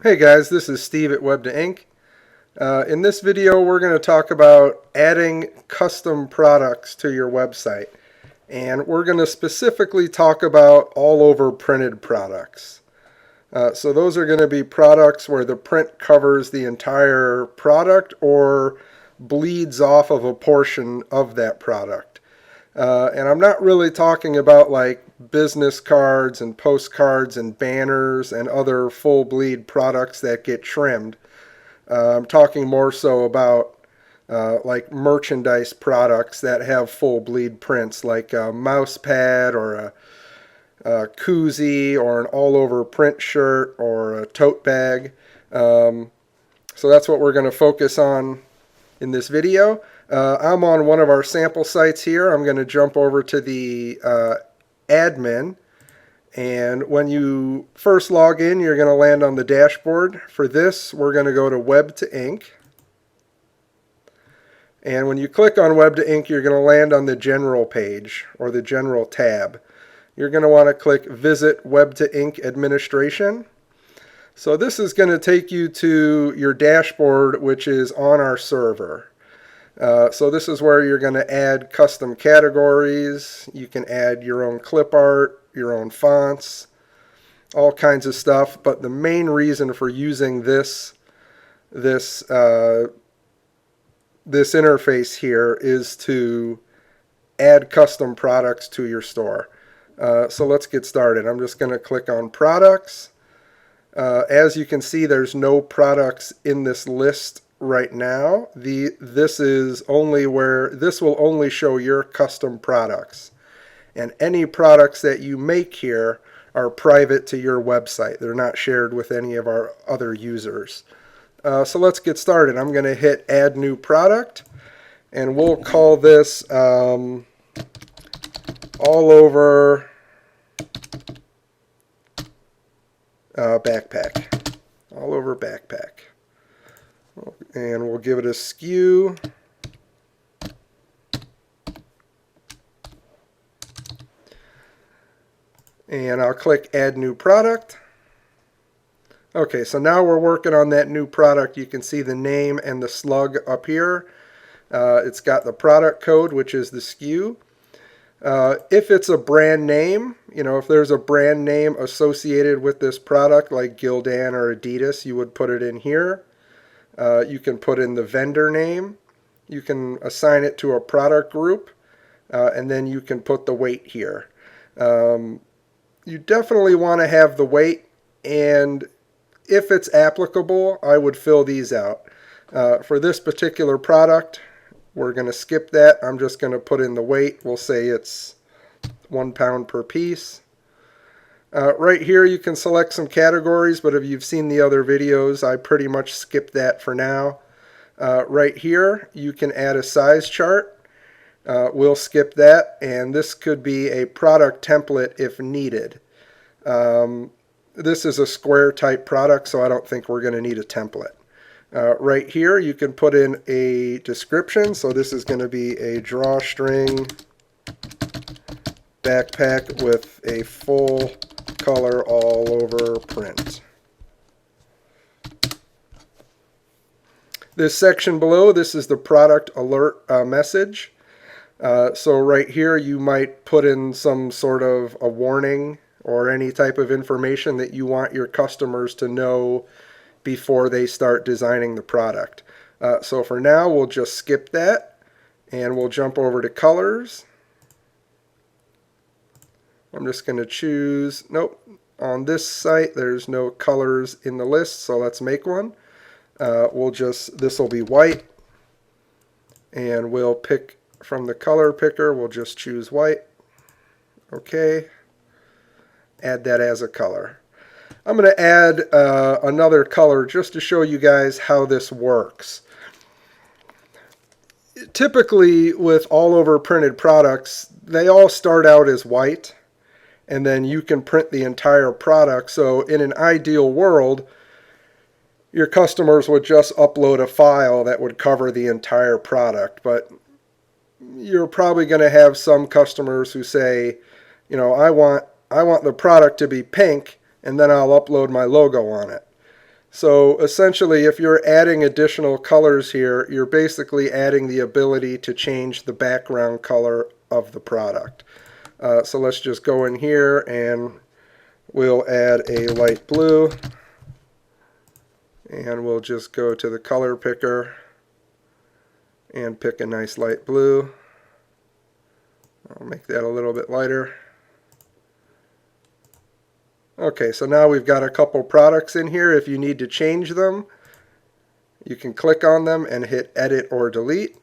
Hey guys, this is Steve at Web2Ink. In this video we're going to talk about adding custom products to your website. And we're going to specifically talk about all over printed products. So those are going to be products where the print covers the entire product or bleeds off of a portion of that product. And I'm not really talking about like business cards and postcards and banners and other full bleed products that get trimmed. I'm talking more so about like merchandise products that have full bleed prints, like a mouse pad or a koozie or an all-over print shirt or a tote bag. So that's what we're going to focus on in this video. I'm on one of our sample sites here. I'm going to jump over to the admin, and when you first log in you're going to land on the dashboard. For this we're going to go to Web2Ink, and when you click on Web2Ink you're going to land on the general page or the general tab. You're going to want to click Visit Web2Ink Administration. So this is going to take you to your dashboard, which is on our server. So this is where you're going to add custom categories. You can add your own clip art, your own fonts, all kinds of stuff. But the main reason for using this interface here is to add custom products to your store. So let's get started. I'm just going to click on products. As you can see, there's no products in this list right now. This will only show your custom products, and any products that you make here are private to your website. They're not shared with any of our other users. So let's get started. I'm going to hit Add New Product, and we'll call this All Over Backpack. All Over Backpack. And we'll give it a SKU. And I'll click Add New Product. Okay, so now we're working on that new product. You can see the name and the slug up here. It's got the product code, which is the SKU. If it's a brand name, if there's a brand name associated with this product, like Gildan or Adidas, you would put it in here. You can put in the vendor name. You can assign it to a product group, and then you can put the weight here. You definitely want to have the weight, and if it's applicable, I would fill these out. For this particular product, we're going to skip that. I'm just going to put in the weight. We'll say it's 1 pound per piece. Right here you can select some categories, but if you've seen the other videos, I pretty much skipped that for now. Right here you can add a size chart. We'll skip that, and this could be a product template if needed. This is a square type product, so I don't think we're going to need a template. Right here you can put in a description. So this is going to be a drawstring backpack with a full color all over print. This section below, this is the product alert message. So right here you might put in some sort of a warning or any type of information that you want your customers to know before they start designing the product. So for now we'll just skip that, and we'll jump over to colors. I'm just going to choose, nope, on this site there's no colors in the list, so let's make one. This will be white, and we'll pick from the color picker. We'll just choose white. Okay, add that as a color. I'm going to add another color just to show you guys how this works. Typically with all over printed products, they all start out as white, and then you can print the entire product. So in an ideal world, your customers would just upload a file that would cover the entire product. But you're probably going to have some customers who say, I want the product to be pink, and then I'll upload my logo on it. So essentially, if you're adding additional colors here, you're basically adding the ability to change the background color of the product. So let's just go in here and we'll add a light blue, and we'll just go to the color picker and pick a nice light blue. I'll make that a little bit lighter. Okay, so now we've got a couple products in here. If you need to change them, you can click on them and hit edit or delete.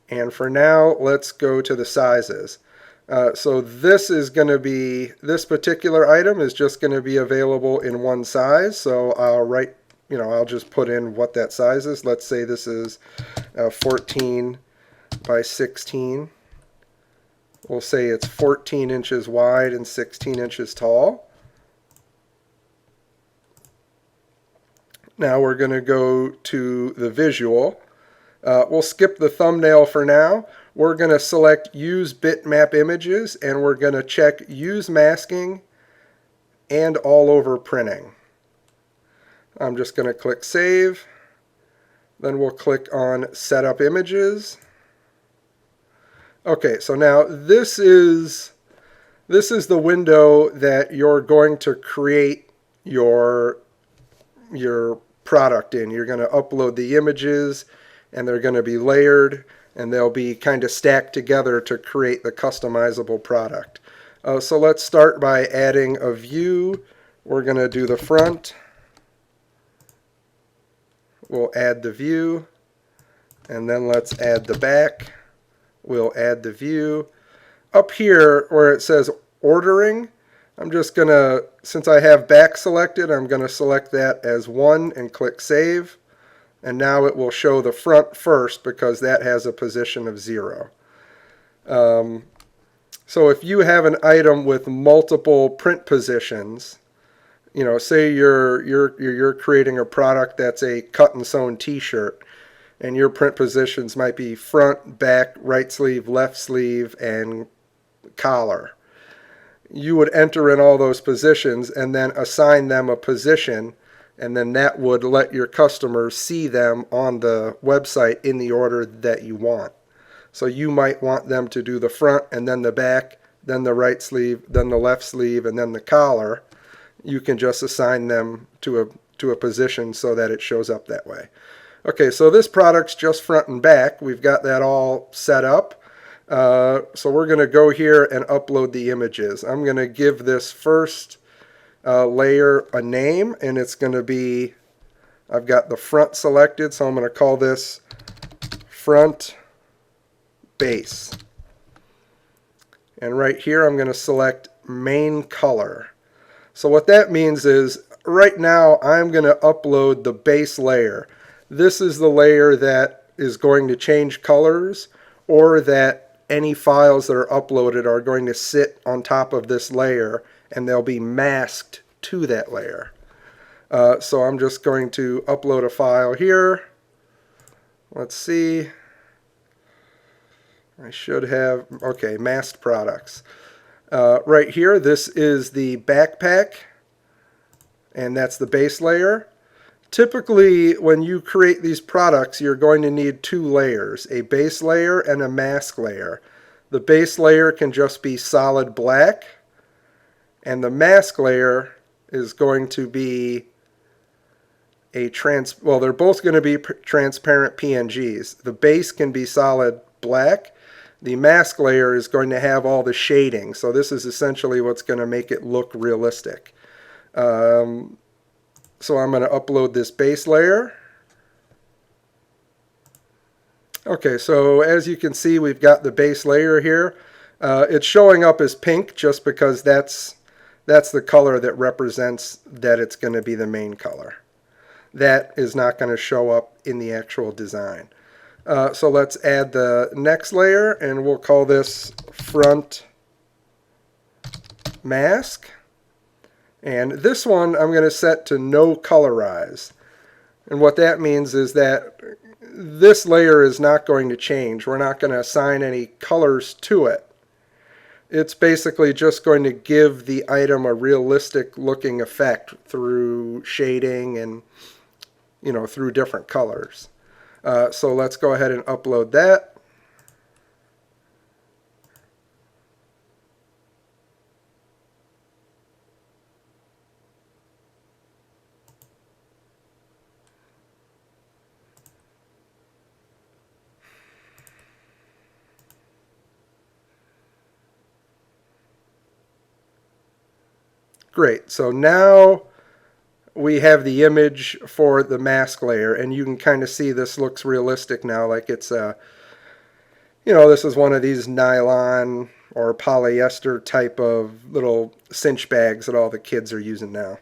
And for now, let's go to the sizes. So this is going to be, this particular item is just going to be available in one size. So I'll just put in what that size is. Let's say this is 14 by 16. We'll say it's 14 inches wide and 16 inches tall. Now we're going to go to the visual. We'll skip the thumbnail for now. We're going to select Use Bitmap Images, and we're going to check Use Masking and All Over Printing. I'm just going to click Save. Then we'll click on Set Up Images. Okay, so now this is the window that you're going to create your product in. You're going to upload the images, and they're going to be layered, and they'll be kind of stacked together to create the customizable product. So let's start by adding a view. We're going to do the front. We'll add the view, and then let's add the back. We'll add the view. Up here where it says ordering, I'm just going to, since I have back selected, I'm going to select that as 1 and click Save. And now it will show the front first because that has a position of 0. So if you have an item with multiple print positions, say you're creating a product that's a cut and sewn t-shirt, and your print positions might be front, back, right sleeve, left sleeve, and collar. You would enter in all those positions and then assign them a position, and then that would let your customers see them on the website in the order that you want. So you might want them to do the front and then the back, then the right sleeve, then the left sleeve, and then the collar. You can just assign them to a position so that it shows up that way. Okay, so this product's just front and back. We've got that all set up. So we're going to go here and upload the images. I'm going to give this first layer a name, and it's going to be, I've got the front selected, so I'm going to call this front base. And right here I'm going to select main color. So what that means is right now I'm going to upload the base layer. This is the layer that is going to change colors, or that any files that are uploaded are going to sit on top of this layer and they'll be masked to that layer. So I'm just going to upload a file here. Let's see. I should have, okay, masked products. Right here, this is the backpack, and that's the base layer. Typically, when you create these products, you're going to need 2 layers, a base layer and a mask layer. The base layer can just be solid black, and the mask layer is going to be a well, they're both going to be transparent PNGs. The base can be solid black. The mask layer is going to have all the shading, so this is essentially what's going to make it look realistic. So I'm going to upload this base layer. Okay, so as you can see, we've got the base layer here. It's showing up as pink just because that's the color that represents that it's going to be the main color. That is not going to show up in the actual design. So let's add the next layer, and we'll call this front mask. And this one I'm going to set to no colorize. And what that means is that this layer is not going to change. We're not going to assign any colors to it. It's basically just going to give the item a realistic looking effect through shading and, through different colors. So let's go ahead and upload that. Great. So now we have the image for the mask layer, and you can kind of see this looks realistic now, like it's a, this is one of these nylon or polyester type of little cinch bags that all the kids are using now.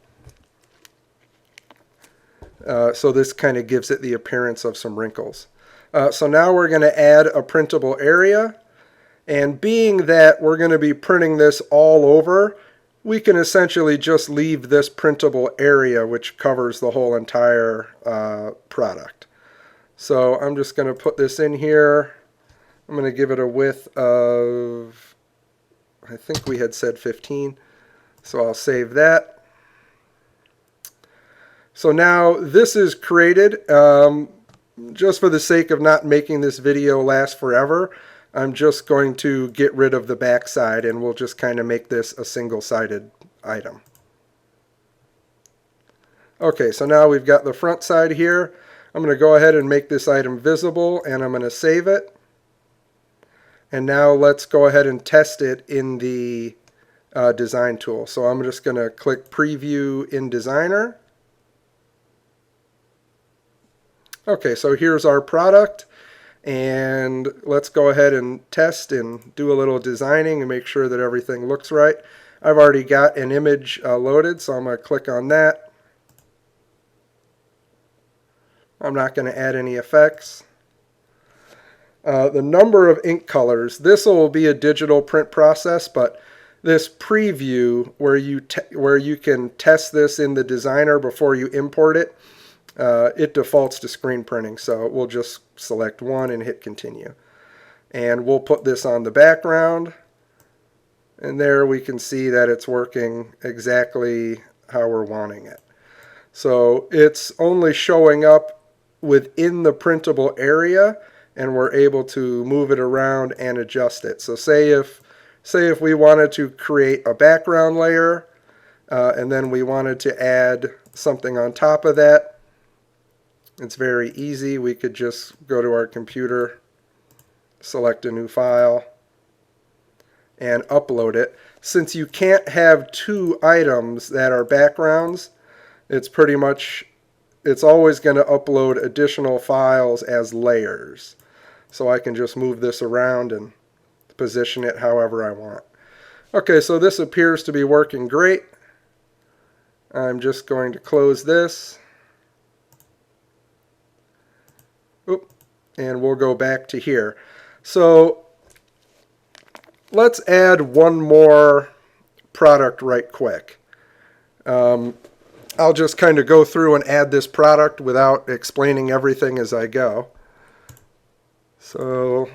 So this kind of gives it the appearance of some wrinkles. So now we're going to add a printable area, and being that we're going to be printing this all over, we can essentially just leave this printable area which covers the whole entire product. So I'm just going to put this in here. I'm going to give it a width of, I think we had said 15, so I'll save that. So now this is created. Just for the sake of not making this video last forever, I'm just going to get rid of the back side, and we'll just kind of make this a single-sided item. Okay, so now we've got the front side here. I'm going to go ahead and make this item visible, and I'm going to save it. And now let's go ahead and test it in the design tool. So I'm just going to click Preview in Designer. Okay, so here's our product. And let's go ahead and test and do a little designing and make sure that everything looks right. I've already got an image loaded, so I'm going to click on that. I'm not going to add any effects. The number of ink colors, this will be a digital print process, but this preview where you can test this in the designer before you import it, it defaults to screen printing, so we'll just select one and hit continue. And we'll put this on the background, and there we can see that it's working exactly how we're wanting it. So it's only showing up within the printable area, and we're able to move it around and adjust it. So say if we wanted to create a background layer, and then we wanted to add something on top of that, it's very easy. We could just go to our computer, select a new file, and upload it. Since you can't have two items that are backgrounds, it's always going to upload additional files as layers. So I can just move this around and position it however I want. Okay, so this appears to be working great. I'm just going to close this. And we'll go back to here. So let's add one more product right quick. I'll just kind of go through and add this product without explaining everything as I go. So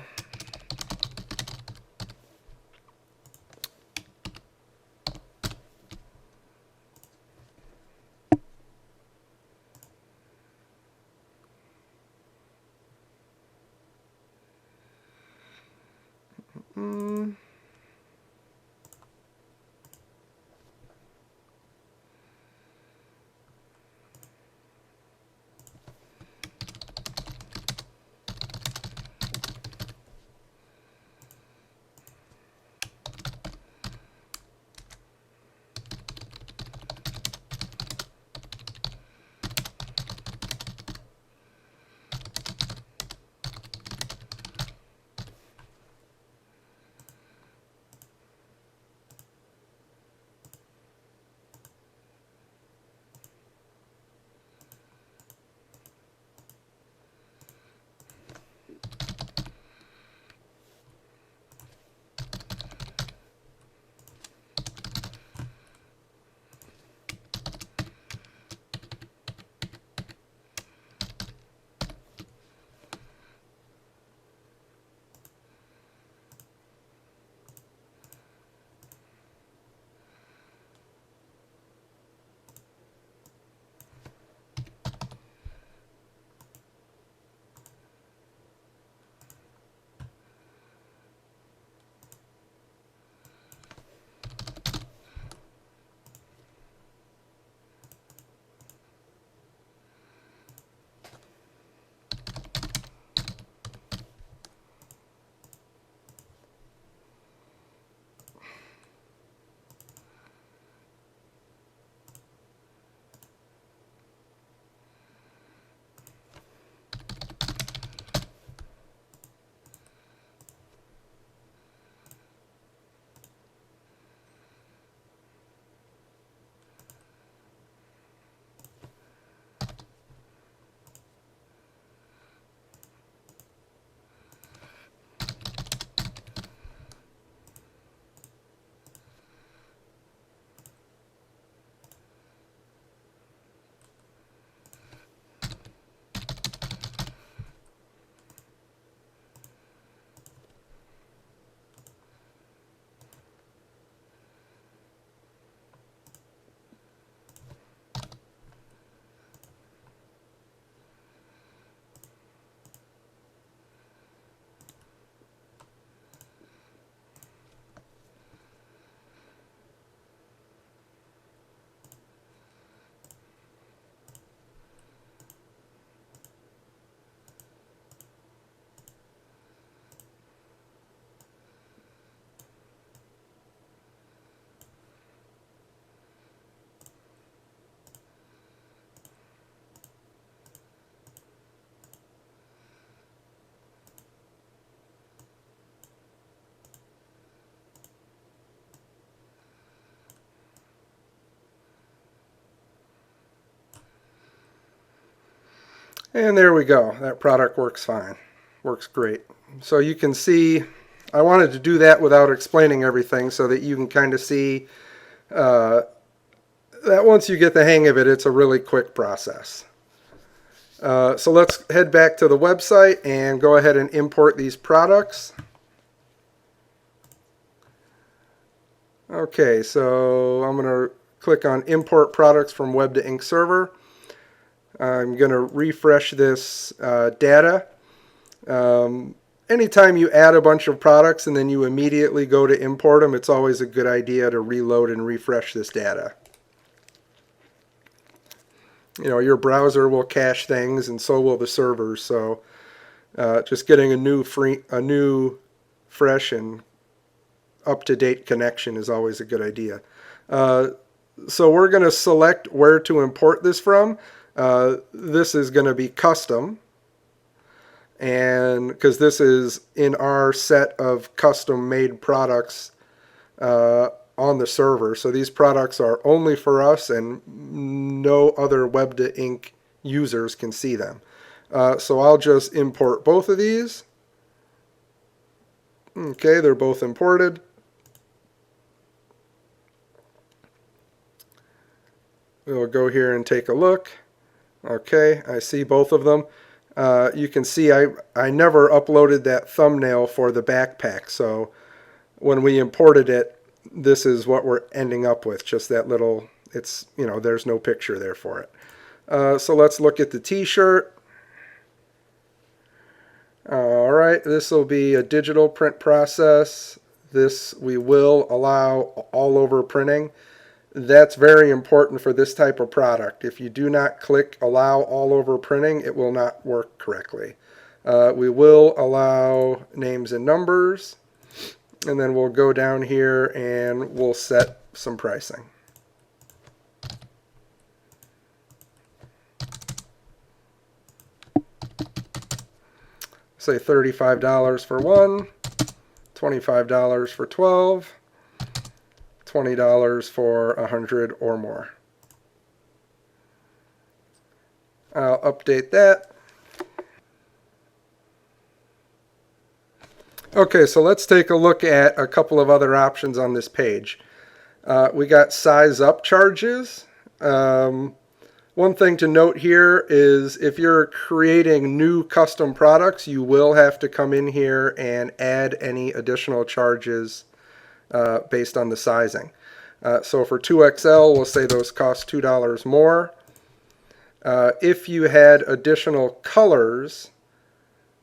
And there we go. That product works fine. Works great. So you can see, I wanted to do that without explaining everything so that you can kind of see that once you get the hang of it, it's a really quick process. So let's head back to the website and go ahead and import these products. Okay, so I'm going to click on Import Products from Web2Ink Server. I'm going to refresh this data. Anytime you add a bunch of products and then you immediately go to import them, it's always a good idea to reload and refresh this data. You know, your browser will cache things and so will the servers, so just getting a new fresh and up-to-date connection is always a good idea. So we're going to select where to import this from. This is going to be custom, and because this is in our set of custom made products on the server, so these products are only for us and no other Web2Ink users can see them. So I'll just import both of these. Okay, they're both imported. We'll go here and take a look. Okay, I see both of them. You can see I never uploaded that thumbnail for the backpack, so when we imported it, this is what we're ending up with, just that little, it's, you know, there's no picture there for it. So let's look at the t-shirt. Alright, this will be a digital print process. This we will allow all over printing. That's very important for this type of product. If you do not click allow all over printing, it will not work correctly. We will allow names and numbers, and then we'll go down here and we'll set some pricing. Say $35 for one, $25 for 12, $20 for 100 or more. I'll update that. Okay, so let's take a look at a couple of other options on this page. We got size up charges. One thing to note here is if you're creating new custom products, you will have to come in here and add any additional charges based on the sizing. So for 2XL, we'll say those cost $2 more. If you had additional colors,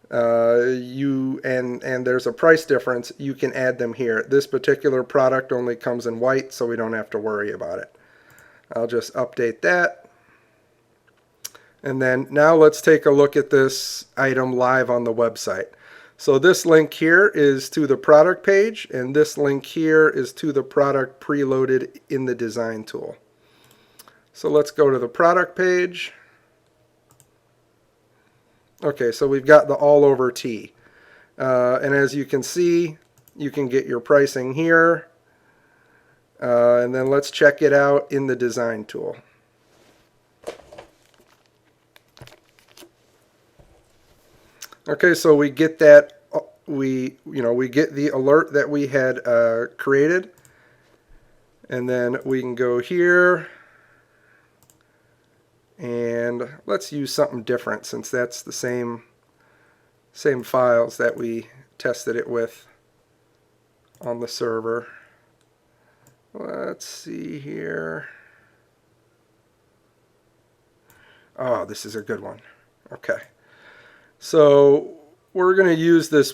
and there's a price difference, you can add them here. This particular product only comes in white, so we don't have to worry about it. I'll just update that. And then now let's take a look at this item live on the website. So this link here is to the product page, and this link here is to the product preloaded in the design tool. So let's go to the product page. Okay, so we've got the all over tee. And as you can see, you can get your pricing here. And then let's check it out in the design tool. Okay, so we get that we get the alert that we had created, and then we can go here and let's use something different since that's the same files that we tested it with on the server. Let's see here. Oh, this is a good one. Okay. So we're going to use this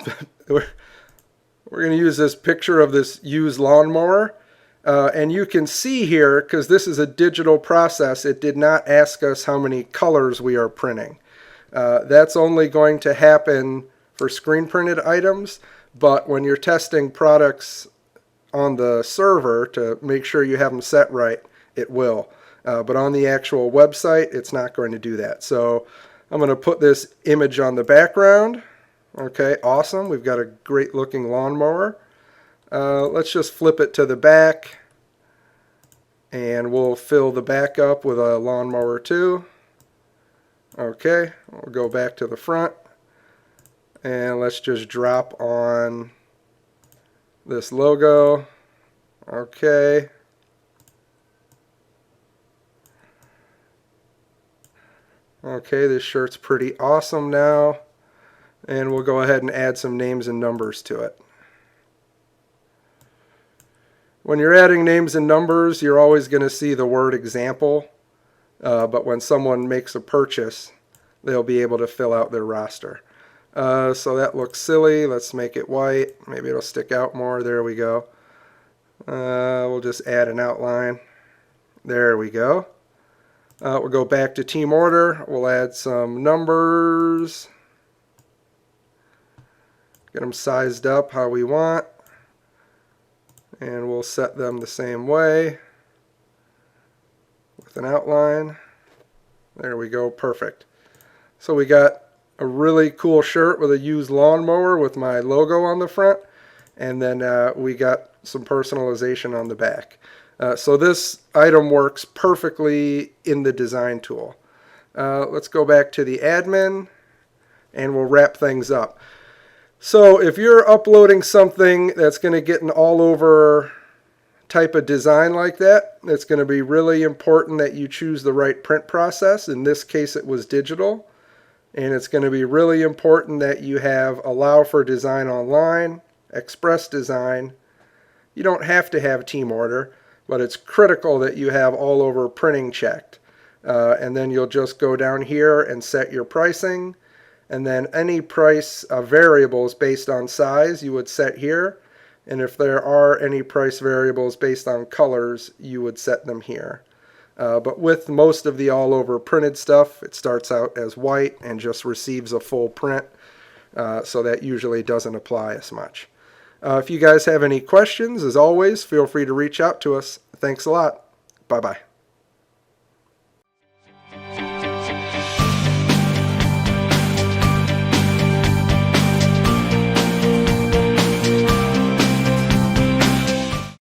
picture of this used lawnmower, and you can see here, because this is a digital process, it did not ask us how many colors we are printing. That's only going to happen for screen printed items, but when you're testing products on the server to make sure you have them set right, it will. But on the actual website, it's not going to do that. So I'm going to put this image on the background. Okay, awesome. We've got a great looking lawnmower. Let's just flip it to the back, and we'll fill the back up with a lawnmower too. Okay, we'll go back to the front and let's just drop on this logo. Okay. Okay, this shirt's pretty awesome now. And we'll go ahead and add some names and numbers to it. When you're adding names and numbers, you're always going to see the word example. But when someone makes a purchase, they'll be able to fill out their roster. So that looks silly. Let's make it white. Maybe it'll stick out more. There we go. We'll just add an outline. There we go. We'll go back to team order. We'll add some numbers. Get them sized up how we want. And we'll set them the same way with an outline. There we go, perfect. So we got a really cool shirt with a used lawnmower with my logo on the front, and then we got some personalization on the back. So this item works perfectly in the design tool. Let's go back to the admin and we'll wrap things up. So if you're uploading something that's going to get an all over type of design like that, it's going to be really important that you choose the right print process. In this case it was digital. And it's going to be really important that you have allow for design online, express design. You don't have to have team order, but it's critical that you have all over printing checked. And then you'll just go down here and set your pricing. And then any price variables based on size you would set here. And if there are any price variables based on colors, you would set them here. But with most of the all over printed stuff, it starts out as white and just receives a full print. So that usually doesn't apply as much. If you guys have any questions, as always, feel free to reach out to us. Thanks a lot. Bye-bye.